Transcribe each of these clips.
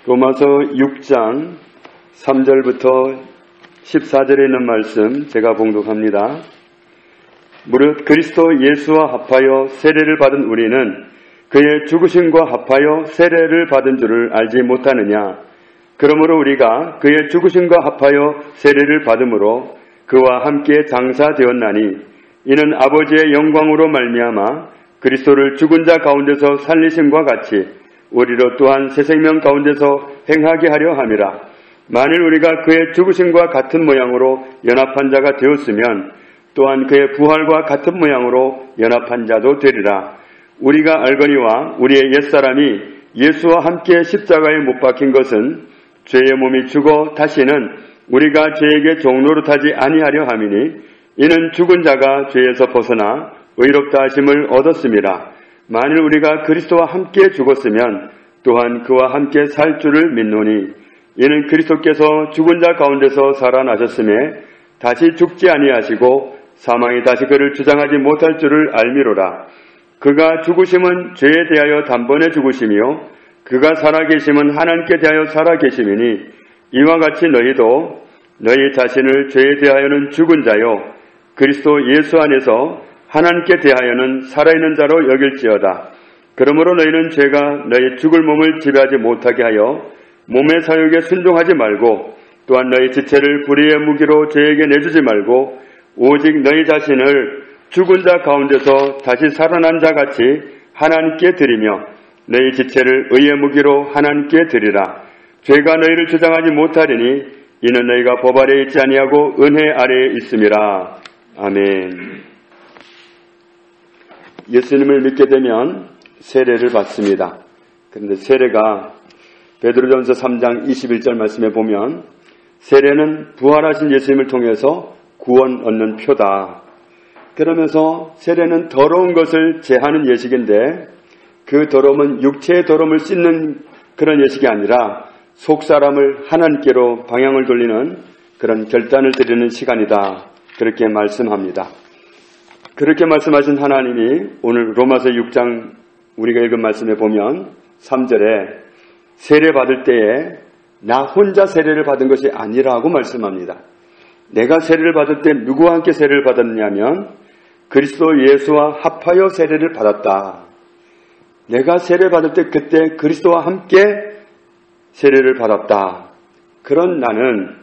로마서 6장 3절부터 14절에 있는 말씀 제가 봉독합니다. 무릇 그리스도 예수와 합하여 세례를 받은 우리는 그의 죽으심과 합하여 세례를 받은 줄을 알지 못하느냐. 그러므로 우리가 그의 죽으심과 합하여 세례를 받음으로 그와 함께 장사되었나니 이는 아버지의 영광으로 말미암아 그리스도를 죽은 자 가운데서 살리심과 같이 우리로 또한 새 생명 가운데서 행하게 하려 함이라. 만일 우리가 그의 죽으심과 같은 모양으로 연합한 자가 되었으면 또한 그의 부활과 같은 모양으로 연합한 자도 되리라. 우리가 알거니와 우리의 옛사람이 예수와 함께 십자가에 못 박힌 것은 죄의 몸이 죽어 다시는 우리가 죄에게 종노릇하지 아니하려 함이니 이는 죽은 자가 죄에서 벗어나 의롭다 하심을 얻었음이라. 만일 우리가 그리스도와 함께 죽었으면 또한 그와 함께 살 줄을 믿노니 이는 그리스도께서 죽은 자 가운데서 살아나셨음에 다시 죽지 아니하시고 사망이 다시 그를 주장하지 못할 줄을 알미로라. 그가 죽으심은 죄에 대하여 단번에 죽으심이요 그가 살아계심은 하나님께 대하여 살아계심이니 이와 같이 너희도 너희 자신을 죄에 대하여는 죽은 자요 그리스도 예수 안에서 하나님께 대하여는 살아있는 자로 여길지어다. 그러므로 너희는 죄가 너희 죽을 몸을 지배하지 못하게 하여 몸의 사욕에 순종하지 말고 또한 너희 지체를 불의의 무기로 죄에게 내주지 말고 오직 너희 자신을 죽은 자 가운데서 다시 살아난 자 같이 하나님께 드리며 너희 지체를 의의 무기로 하나님께 드리라. 죄가 너희를 주장하지 못하리니 이는 너희가 법 아래에 있지 아니하고 은혜 아래에 있음이라. 아멘. 예수님을 믿게 되면 세례를 받습니다. 그런데 세례가 베드로전서 3장 21절 말씀에 보면 세례는 부활하신 예수님을 통해서 구원 얻는 표다. 그러면서 세례는 더러운 것을 제하는 예식인데 그 더러움은 육체의 더러움을 씻는 그런 예식이 아니라 속사람을 하나님께로 방향을 돌리는 그런 결단을 드리는 시간이다. 그렇게 말씀합니다. 그렇게 말씀하신 하나님이 오늘 로마서 6장 우리가 읽은 말씀에 보면 3절에 세례 받을 때에 나 혼자 세례를 받은 것이 아니라고 말씀합니다. 내가 세례를 받을 때 누구와 함께 세례를 받았냐면 그리스도 예수와 합하여 세례를 받았다. 내가 세례 받을 때 그때 그리스도와 함께 세례를 받았다. 그런 나는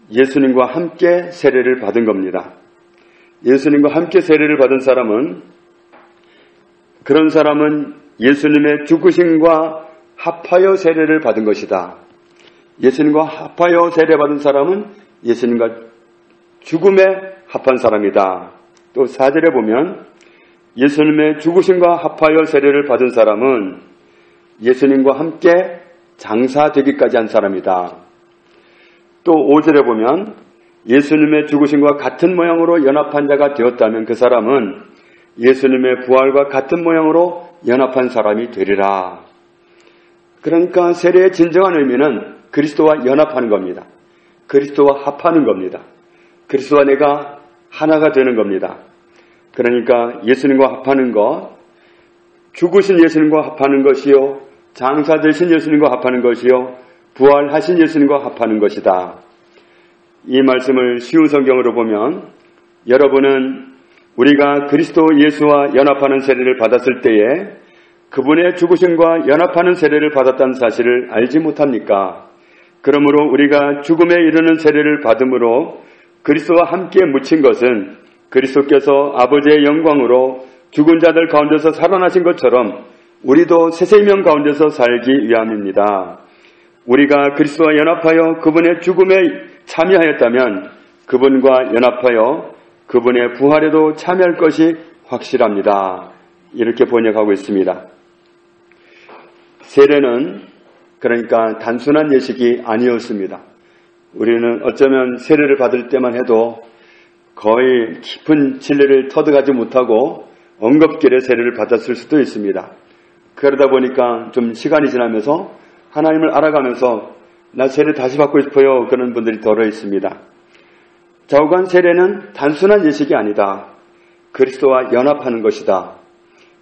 예수님과 함께 세례를 받은 겁니다. 예수님과 함께 세례를 받은 사람은 그런 사람은 예수님의 죽으심과 합하여 세례를 받은 것이다. 예수님과 합하여 세례받은 사람은 예수님과 죽음에 합한 사람이다. 또 4절에 보면 예수님의 죽으심과 합하여 세례를 받은 사람은 예수님과 함께 장사되기까지 한 사람이다. 또 5절에 보면 예수님의 죽으심과 같은 모양으로 연합한 자가 되었다면 그 사람은 예수님의 부활과 같은 모양으로 연합한 사람이 되리라. 그러니까 세례의 진정한 의미는 그리스도와 연합하는 겁니다. 그리스도와 합하는 겁니다. 그리스도와 내가 하나가 되는 겁니다. 그러니까 예수님과 합하는 것, 죽으신 예수님과 합하는 것이요, 장사되신 예수님과 합하는 것이요, 부활하신 예수님과 합하는 것이다. 이 말씀을 쉬운 성경으로 보면 여러분은 우리가 그리스도 예수와 연합하는 세례를 받았을 때에 그분의 죽으심과 연합하는 세례를 받았다는 사실을 알지 못합니까? 그러므로 우리가 죽음에 이르는 세례를 받음으로 그리스도와 함께 묻힌 것은 그리스도께서 아버지의 영광으로 죽은 자들 가운데서 살아나신 것처럼 우리도 새 생명 가운데서 살기 위함입니다. 우리가 그리스도와 연합하여 그분의 죽음에 참여하였다면 그분과 연합하여 그분의 부활에도 참여할 것이 확실합니다. 이렇게 번역하고 있습니다. 세례는 그러니까 단순한 예식이 아니었습니다. 우리는 어쩌면 세례를 받을 때만 해도 거의 깊은 진리를 터득하지 못하고 엉겁길에 세례를 받았을 수도 있습니다. 그러다 보니까 좀 시간이 지나면서 하나님을 알아가면서 나 세례 다시 받고 싶어요. 그런 분들이 덜어 있습니다. 좌우간 세례는 단순한 예식이 아니다. 그리스도와 연합하는 것이다.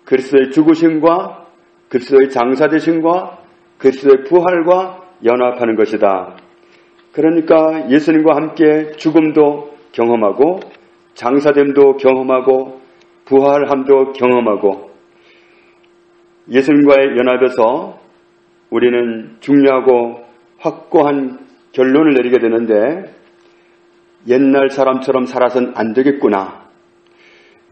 그리스도의 죽으심과 그리스도의 장사되심과 그리스도의 부활과 연합하는 것이다. 그러니까 예수님과 함께 죽음도 경험하고 장사됨도 경험하고 부활함도 경험하고 예수님과의 연합에서 우리는 중요하고 확고한 결론을 내리게 되는데 옛날 사람처럼 살아서는 안 되겠구나.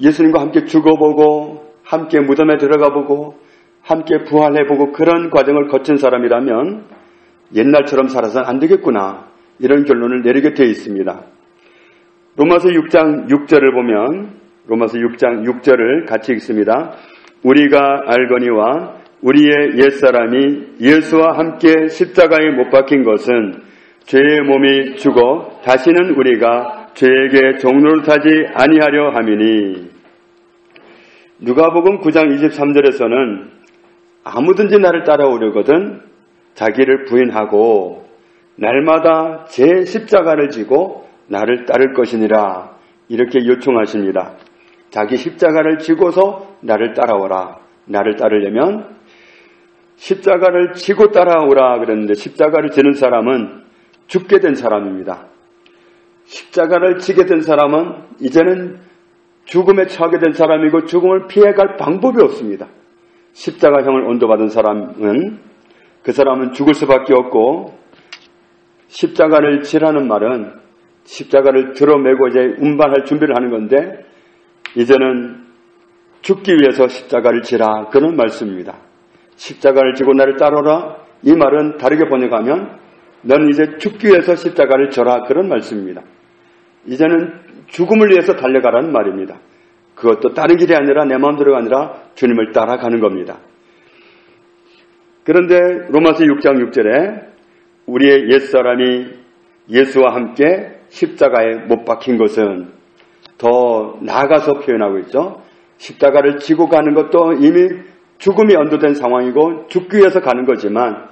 예수님과 함께 죽어보고 함께 무덤에 들어가보고 함께 부활해보고 그런 과정을 거친 사람이라면 옛날처럼 살아서는 안 되겠구나. 이런 결론을 내리게 되어 있습니다. 로마서 6장 6절을 보면 로마서 6장 6절을 같이 읽습니다. 우리가 알거니와 우리의 옛사람이 예수와 함께 십자가에 못 박힌 것은 죄의 몸이 죽어 다시는 우리가 죄에게 종노릇하지 아니하려 함이니. 누가복음 9장 23절에서는 아무든지 나를 따라오려거든 자기를 부인하고 날마다 제 십자가를 지고 나를 따를 것이니라 이렇게 요청하십니다. 자기 십자가를 지고서 나를 따라오라. 나를 따르려면 십자가를 지고 따라오라 그랬는데 십자가를 지는 사람은 죽게 된 사람입니다. 십자가를 지게 된 사람은 이제는 죽음에 처하게 된 사람이고 죽음을 피해갈 방법이 없습니다. 십자가형을 온도받은 사람은 그 사람은 죽을 수밖에 없고 십자가를 지라는 말은 십자가를 들어매고 이제 운반할 준비를 하는 건데 이제는 죽기 위해서 십자가를 지라 그런 말씀입니다. 십자가를 지고 나를 따르라 이 말은 다르게 번역하면 너는 이제 죽기 위해서 십자가를 져라 그런 말씀입니다. 이제는 죽음을 위해서 달려가라는 말입니다. 그것도 다른 길이 아니라 내 마음대로가 아니라 주님을 따라가는 겁니다. 그런데 로마서 6장 6절에 우리의 옛사람이 예수와 함께 십자가에 못 박힌 것은 더 나아가서 표현하고 있죠. 십자가를 지고 가는 것도 이미 죽음이 언도된 상황이고 죽기 위해서 가는 거지만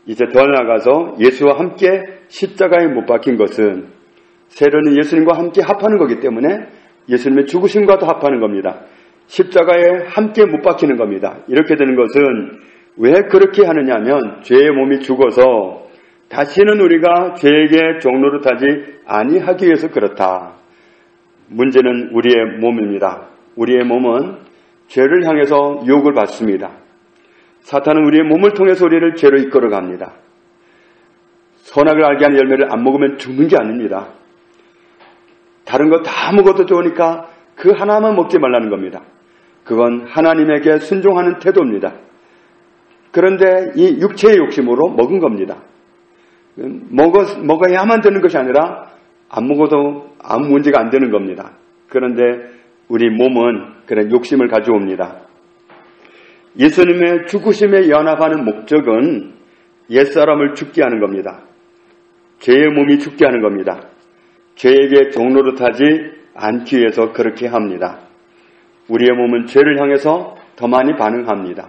이제 더 나아가서 예수와 함께 십자가에 못 박힌 것은 세례는 예수님과 함께 합하는 거기 때문에 예수님의 죽으심과도 합하는 겁니다. 십자가에 함께 못 박히는 겁니다. 이렇게 되는 것은 왜 그렇게 하느냐 하면 죄의 몸이 죽어서 다시는 우리가 죄에게 종노릇하지 아니하기 위해서 그렇다. 문제는 우리의 몸입니다. 우리의 몸은 죄를 향해서 유혹을 받습니다. 사탄은 우리의 몸을 통해서 우리를 죄로 이끌어갑니다. 선악을 알게 하는 열매를 안 먹으면 죽는 게 아닙니다. 다른 거 다 먹어도 좋으니까 그 하나만 먹지 말라는 겁니다. 그건 하나님에게 순종하는 태도입니다. 그런데 이 육체의 욕심으로 먹은 겁니다. 먹어야만 되는 것이 아니라 안 먹어도 아무 문제가 안 되는 겁니다. 그런데 우리 몸은 그런 욕심을 가져옵니다. 예수님의 죽으심에 연합하는 목적은 옛사람을 죽게 하는 겁니다. 죄의 몸이 죽게 하는 겁니다. 죄에게 종노릇하지 않기 위해서 그렇게 합니다. 우리의 몸은 죄를 향해서 더 많이 반응합니다.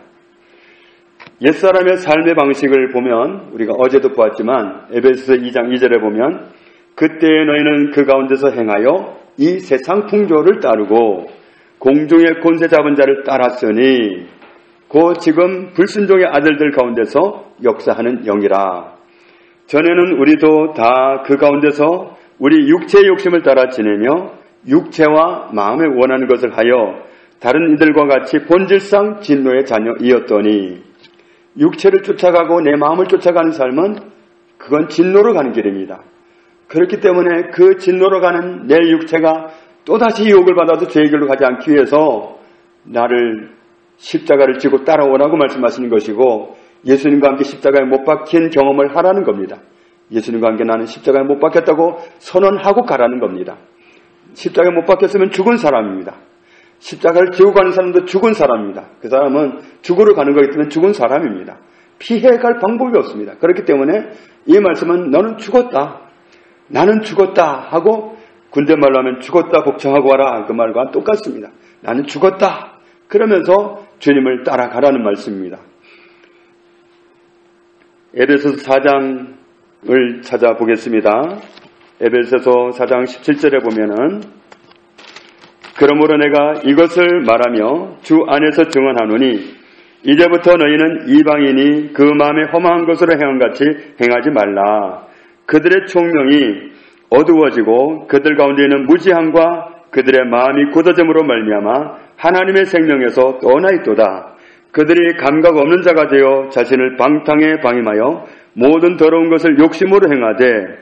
옛사람의 삶의 방식을 보면 우리가 어제도 보았지만 에베소서 2장 2절에 보면 그때 너희는 그 가운데서 행하여 이 세상 풍조를 따르고 공중의 권세 잡은 자를 따랐으니 곧 지금 불순종의 아들들 가운데서 역사하는 영이라. 전에는 우리도 다 그 가운데서 우리 육체의 욕심을 따라 지내며 육체와 마음에 원하는 것을 하여 다른 이들과 같이 본질상 진노의 자녀이었더니 육체를 쫓아가고 내 마음을 쫓아가는 삶은 그건 진노로 가는 길입니다. 그렇기 때문에 그 진노로 가는 내 육체가 또다시 유혹을 받아도 죄의 길로 가지 않기 위해서 나를 십자가를 지고 따라오라고 말씀하시는 것이고 예수님과 함께 십자가에 못 박힌 경험을 하라는 겁니다. 예수님과 함께 나는 십자가에 못 박혔다고 선언하고 가라는 겁니다. 십자가에 못 박혔으면 죽은 사람입니다. 십자가를 지고 가는 사람도 죽은 사람입니다. 그 사람은 죽으러 가는 거기 때문에 죽은 사람입니다. 피해갈 방법이 없습니다. 그렇기 때문에 이 말씀은 너는 죽었다. 나는 죽었다 하고 군대말로 하면 죽었다 복창하고 와라 그 말과 똑같습니다. 나는 죽었다. 그러면서 주님을 따라가라는 말씀입니다. 에베소서 4장을 찾아보겠습니다. 에베소서 4장 17절에 보면은 그러므로 내가 이것을 말하며 주 안에서 증언하노니 이제부터 너희는 이방인이 그 마음에 험한 것으로 행함같이 행하지 말라. 그들의 총명이 어두워지고 그들 가운데 있는 무지함과 그들의 마음이 굳어짐으로 말미암아 하나님의 생명에서 떠나 있도다. 그들이 감각 없는 자가 되어 자신을 방탕에 방임하여 모든 더러운 것을 욕심으로 행하되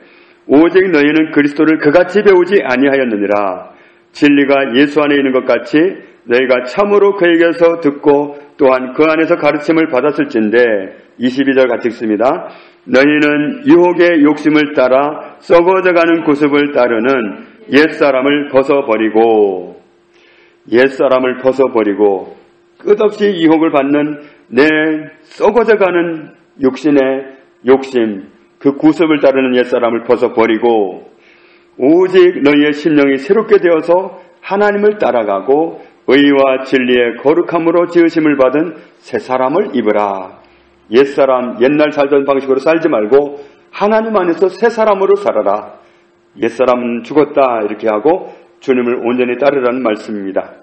오직 너희는 그리스도를 그같이 배우지 아니하였느니라. 진리가 예수 안에 있는 것 같이 너희가 참으로 그에게서 듣고 또한 그 안에서 가르침을 받았을진데 22절 같이 읽습니다. 너희는 유혹의 욕심을 따라 썩어져가는 구습을 따르는 옛사람을 벗어버리고 끝없이 유혹을 받는 내 썩어져가는 육신의 욕심, 그 구습을 따르는 옛사람을 벗어버리고 오직 너희의 심령이 새롭게 되어서 하나님을 따라가고 의와 진리의 거룩함으로 지으심을 받은 새 사람을 입으라. 옛사람, 옛날 살던 방식으로 살지 말고 하나님 안에서 새 사람으로 살아라. 옛사람은 죽었다 이렇게 하고 주님을 온전히 따르라는 말씀입니다.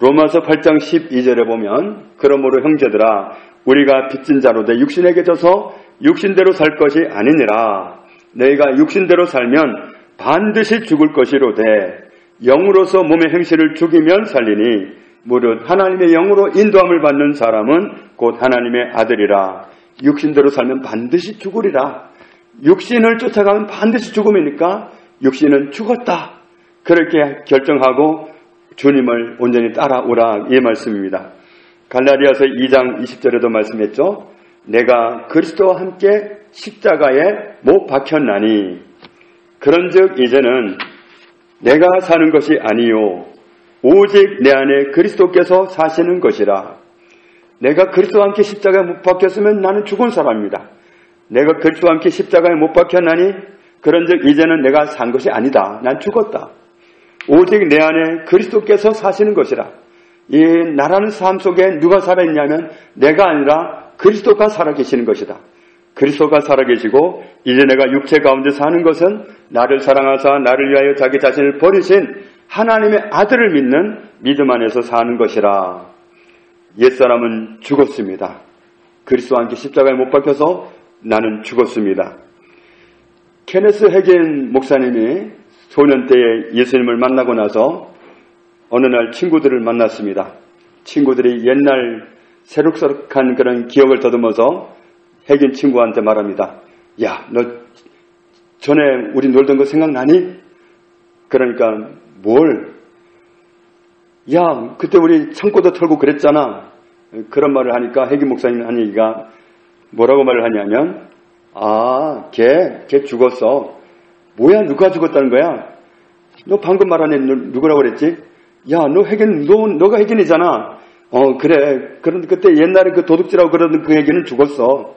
로마서 8장 12절에 보면 그러므로 형제들아 우리가 빚진 자로 내 육신에게 져서 육신대로 살 것이 아니니라. 너희가 육신대로 살면 반드시 죽을 것이로되 영으로서 몸의 행실을 죽이면 살리니 무릇 하나님의 영으로 인도함을 받는 사람은 곧 하나님의 아들이라. 육신대로 살면 반드시 죽으리라. 육신을 쫓아가면 반드시 죽음이니까 육신은 죽었다. 그렇게 결정하고 주님을 온전히 따라오라 이 말씀입니다. 갈라디아서 2장 20절에도 말씀했죠. 내가 그리스도와 함께 십자가에 못 박혔나니 그런즉 이제는 내가 사는 것이 아니요 오직 내 안에 그리스도께서 사시는 것이라. 내가 그리스도와 함께 십자가에 못 박혔으면 나는 죽은 사람입니다. 내가 그리스도와 함께 십자가에 못 박혔나니 그런즉 이제는 내가 산 것이 아니다. 난 죽었다. 오직 내 안에 그리스도께서 사시는 것이라. 이 나라는 삶 속에 누가 살아있냐면 내가 아니라 그리스도가 살아계시는 것이다. 그리스도가 살아계시고 이제 내가 육체 가운데 사는 것은 나를 사랑하사 나를 위하여 자기 자신을 버리신 하나님의 아들을 믿는 믿음 안에서 사는 것이라. 옛사람은 죽었습니다. 그리스도와 함께 십자가에 못 박혀서 나는 죽었습니다. 케네스 해긴 목사님이 소년 때에 예수님을 만나고 나서 어느 날 친구들을 만났습니다. 친구들이 옛날 새록새록한 그런 기억을 더듬어서 해긴 친구한테 말합니다. 야, 너 전에 우리 놀던 거 생각나니? 그러니까 뭘? 야, 그때 우리 창고도 털고 그랬잖아. 그런 말을 하니까 해긴 목사님 한 얘기가 뭐라고 말을 하냐면 걔 죽었어. 뭐야, 누가 죽었다는 거야? 너 방금 말한 애 누구라고 그랬지? 야, 너가 해긴이잖아. 그래. 그런데 그때 옛날에 그 도둑질하고 그러던 그 해긴은 죽었어.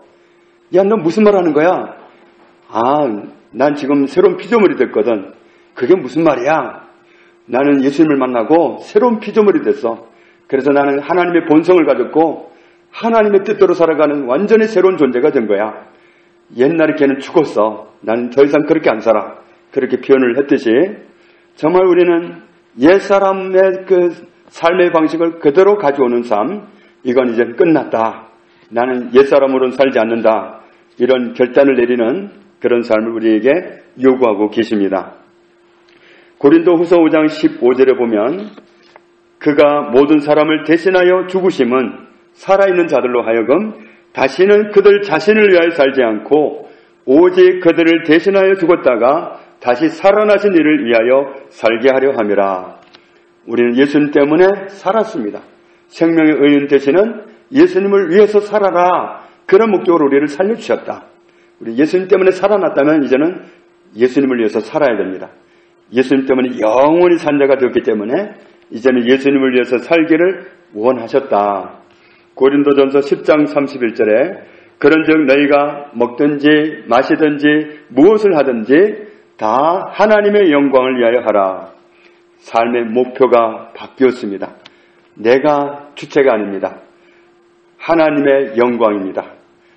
야, 너 무슨 말 하는 거야? 난 지금 새로운 피조물이 됐거든. 그게 무슨 말이야? 나는 예수님을 만나고 새로운 피조물이 됐어. 그래서 나는 하나님의 본성을 가졌고 하나님의 뜻대로 살아가는 완전히 새로운 존재가 된 거야. 옛날에 걔는 죽었어. 나는 더 이상 그렇게 안 살아. 그렇게 표현을 했듯이 정말 우리는 옛사람의 그 삶의 방식을 그대로 가져오는 삶, 이건 이제 끝났다. 나는 옛사람으로는 살지 않는다. 이런 결단을 내리는 그런 삶을 우리에게 요구하고 계십니다. 고린도 후서 5장 15절에 보면 그가 모든 사람을 대신하여 죽으심은 살아있는 자들로 하여금 다시는 그들 자신을 위하여 살지 않고 오직 그들을 대신하여 죽었다가 다시 살아나신 이를 위하여 살게 하려 함이라. 우리는 예수님 때문에 살았습니다. 생명의 의인 되시는 예수님을 위해서 살아라. 그런 목적으로 우리를 살려주셨다. 우리 예수님 때문에 살아났다면 이제는 예수님을 위해서 살아야 됩니다. 예수님 때문에 영원히 산 자가 되었기 때문에 이제는 예수님을 위해서 살기를 원하셨다. 고린도전서 10장 31절에 그런즉 너희가 먹든지 마시든지 무엇을 하든지 다 하나님의 영광을 위하여 하라. 삶의 목표가 바뀌었습니다. 내가 주체가 아닙니다. 하나님의 영광입니다.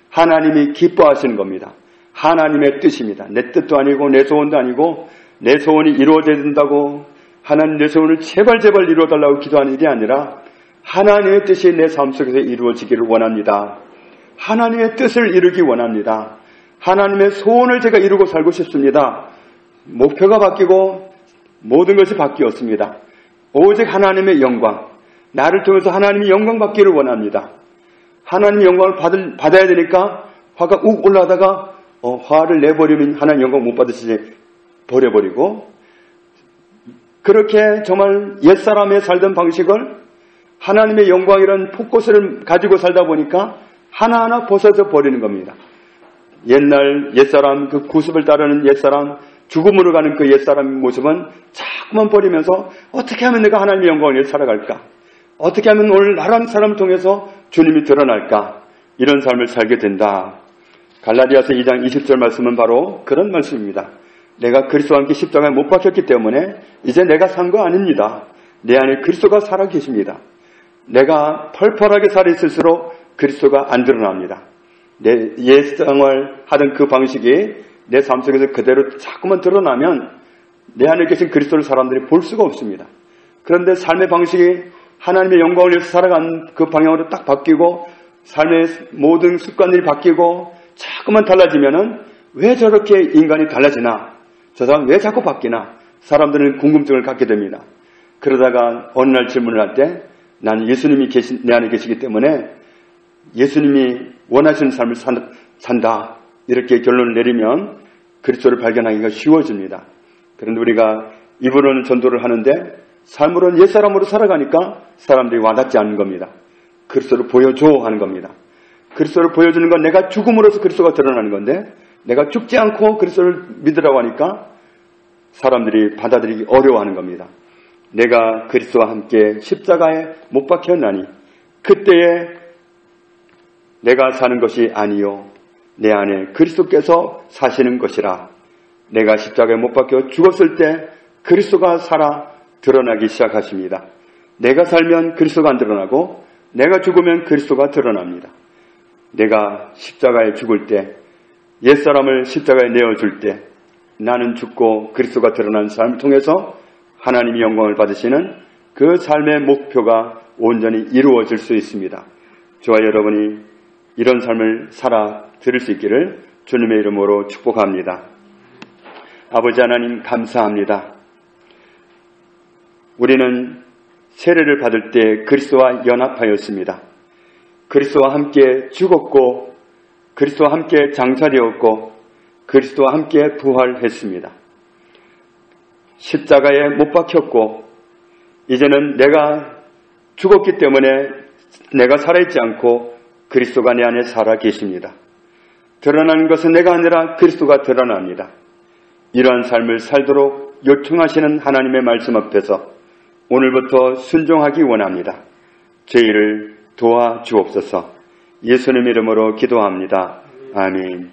하나님이 기뻐하시는 겁니다. 하나님의 뜻입니다. 내 뜻도 아니고 내 소원도 아니고 내 소원이 이루어져야 된다고 하나님 내 소원을 제발 이루어달라고 기도하는 일이 아니라 하나님의 뜻이 내 삶 속에서 이루어지기를 원합니다. 하나님의 뜻을 이루기 원합니다. 하나님의 소원을 제가 이루고 살고 싶습니다. 목표가 바뀌고 모든 것이 바뀌었습니다. 오직 하나님의 영광, 나를 통해서 하나님의 영광 받기를 원합니다. 하나님의 영광을 받아야 되니까 화가 욱 올라가다가 화를 내버리면 하나님 영광 못 받으시지 버려버리고, 그렇게 정말 옛사람의 살던 방식을 하나님의 영광이라는 폭꽃을 가지고 살다 보니까 하나하나 벗어져 버리는 겁니다. 옛날 옛사람, 그 구습을 따르는 옛사람, 죽음으로 가는 그 옛사람의 모습은 자꾸만 버리면서 어떻게 하면 내가 하나님의 영광을 위해 살아갈까? 어떻게 하면 오늘 나라는 사람을 통해서 주님이 드러날까? 이런 삶을 살게 된다. 갈라디아서 2장 20절 말씀은 바로 그런 말씀입니다. 내가 그리스도와 함께 십자가에 못 박혔기 때문에 이제 내가 산 거 아닙니다. 내 안에 그리스도가 살아 계십니다. 내가 펄펄하게 살아있을수록 그리스도가 안 드러납니다. 내 옛생활 하던 그 방식이 내 삶 속에서 그대로 자꾸만 드러나면 내 안에 계신 그리스도를 사람들이 볼 수가 없습니다. 그런데 삶의 방식이 하나님의 영광을 위해서 살아가는 그 방향으로 딱 바뀌고 삶의 모든 습관들이 바뀌고 자꾸만 달라지면은 왜 저렇게 인간이 달라지나? 저 사람 왜 자꾸 바뀌나? 사람들은 궁금증을 갖게 됩니다. 그러다가 어느 날 질문을 할 때 나는 예수님이 내 안에 계시기 때문에 예수님이 원하시는 삶을 산다. 이렇게 결론을 내리면 그리스도를 발견하기가 쉬워집니다. 그런데 우리가 입으로는 전도를 하는데 삶으로는 옛사람으로 살아가니까 사람들이 와닿지 않는 겁니다. 그리스도를 보여줘 하는 겁니다. 그리스도를 보여주는 건 내가 죽음으로써 그리스도가 드러나는 건데 내가 죽지 않고 그리스도를 믿으라고 하니까 사람들이 받아들이기 어려워하는 겁니다. 내가 그리스도와 함께 십자가에 못 박혔나니 그때에 내가 사는 것이 아니요 내 안에 그리스도께서 사시는 것이라. 내가 십자가에 못 박혀 죽었을 때 그리스도가 살아 드러나기 시작하십니다. 내가 살면 그리스도가 안 드러나고 내가 죽으면 그리스도가 드러납니다. 내가 십자가에 죽을 때, 옛사람을 십자가에 내어줄 때 나는 죽고 그리스도가 드러나는 삶을 통해서 하나님이 영광을 받으시는 그 삶의 목표가 온전히 이루어질 수 있습니다. 저와 여러분이 이런 삶을 살아 드릴 수 있기를 주님의 이름으로 축복합니다. 아버지 하나님 감사합니다. 우리는 세례를 받을 때 그리스도와 연합하였습니다. 그리스도와 함께 죽었고 그리스도와 함께 장사되었고 그리스도와 함께 부활했습니다. 십자가에 못 박혔고 이제는 내가 죽었기 때문에 내가 살아있지 않고 그리스도가 내 안에 살아 계십니다. 드러나는 것은 내가 아니라 그리스도가 드러납니다. 이러한 삶을 살도록 요청하시는 하나님의 말씀 앞에서 오늘부터 순종하기 원합니다. 저희를 도와주옵소서. 예수님 이름으로 기도합니다. 아멘.